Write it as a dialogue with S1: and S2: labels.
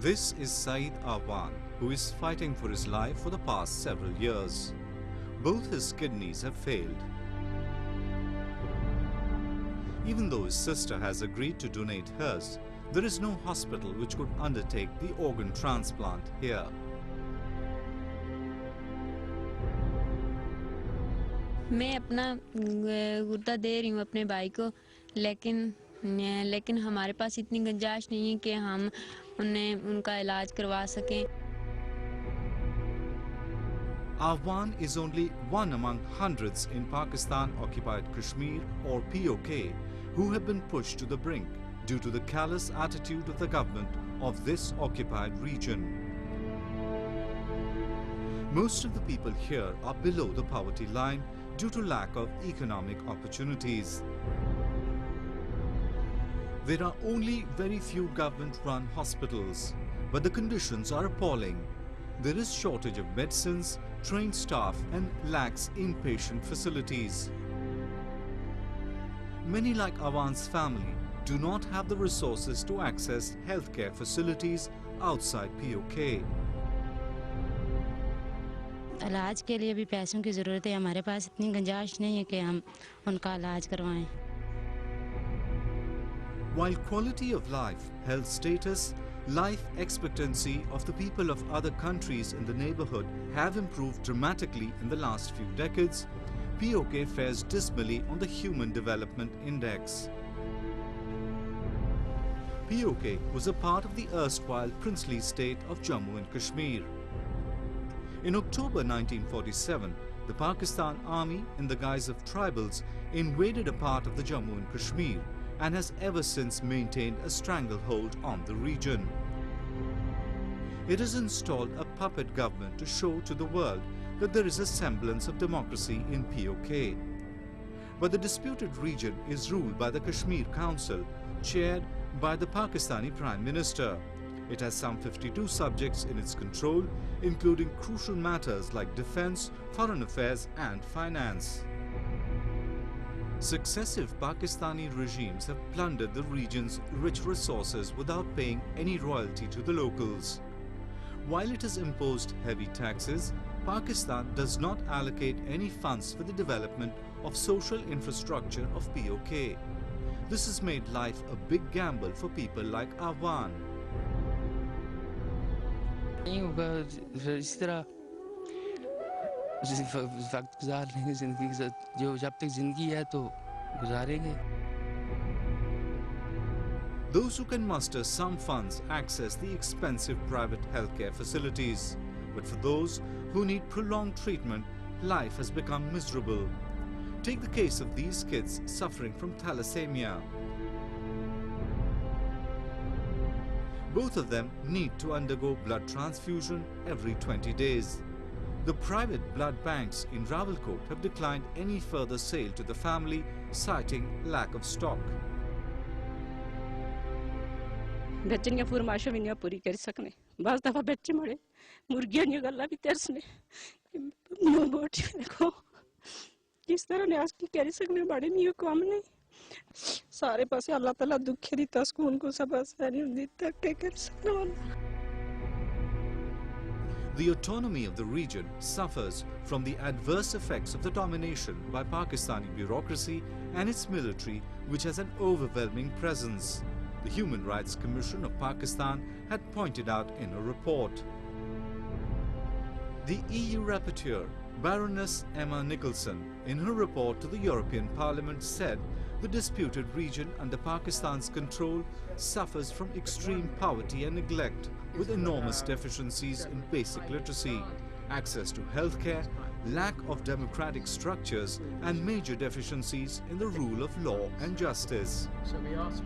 S1: This is Saeed Awan, who is fighting for his life for the past several years. Both his kidneys have failed. Even though his sister has agreed to donate hers, there is no hospital which could undertake the organ transplant here.
S2: मैं अपना गुर्दा दे रही हूँ अपने भाई को, लेकिन हमारे पास इतनी गुंजाइश नहीं है कि हम उनका इलाज करवा सकें.
S1: Awan is only one among hundreds in Pakistan Occupied Kashmir, or PoK, who have been pushed to the brink due to the callous attitude of the government of this occupied region. Most of the people here are below the poverty line due to lack of economic opportunities. There are only very few government-run hospitals, but the conditions are appalling. There is shortage of medicines, trained staff and lacks inpatient facilities. Many like Awan's family do not have the resources to access healthcare facilities outside PoK.
S3: इलाज के लिए भी पैसों की ज़रूरत है. हमारे पास इतनी गुंजाइश नहीं है कि हम उनका इलाज करवाएं.
S1: While quality of life, health status, life expectancy of the people of other countries in the neighborhood have improved dramatically in the last few decades, PoK fares dismally on the Human Development Index. PoK was a part of the erstwhile princely state of Jammu and Kashmir. In October 1947, the Pakistan Army, in the guise of tribals, invaded a part of the Jammu and Kashmir and has ever since maintained a stranglehold on the region. It has installed a puppet government to show to the world that there is a semblance of democracy in PoK. But the disputed region is ruled by the Kashmir Council, chaired by the Pakistani Prime Minister. It has some 52 subjects in its control, including crucial matters like defense, foreign affairs and finance. Successive Pakistani regimes have plundered the region's rich resources without paying any royalty to the locals. While it has imposed heavy taxes, Pakistan does not allocate any funds for the development of social infrastructure of PoK. This has made life a big gamble for people like Awan.
S4: वक्त गुजार लेंगे जिंदगी के साथ जो जब तक जिंदगी है तो गुजारेंगे.
S1: Those who can muster some funds access the expensive private healthcare facilities. But for those who need prolonged treatment, life has become miserable. Take the case of these kids suffering from thalassemia. Both of them need to undergo blood transfusion every 20 days. The private blood banks in Rawalkot have declined any further sale to the family, citing lack of stock.
S5: Bachchan की फरमाइशें भी नहीं पूरी कर सकने. बस दफा बच्चे मरे, मुर्गियां नहीं गल्ला भी तरसने. नो बोटी देखो, किस तरह ने आज की कर सकने बड़े नहीं काम नहीं. सारे पासे अल्लाह ताला दुखे दी तस्कून को सब आसानी उन्दी तक के कर सकने वाला.
S1: The autonomy of the region suffers from the adverse effects of the domination by Pakistani bureaucracy and its military, which has an overwhelming presence. The Human Rights Commission of Pakistan had pointed out in a report. The EU rapporteur, Baroness Emma Nicholson, in her report to the European Parliament said the disputed region under Pakistan's control suffers from extreme poverty and neglect, with enormous deficiencies in basic literacy, access to healthcare, lack of democratic structures and major deficiencies in the rule of law and justice.
S6: So we ask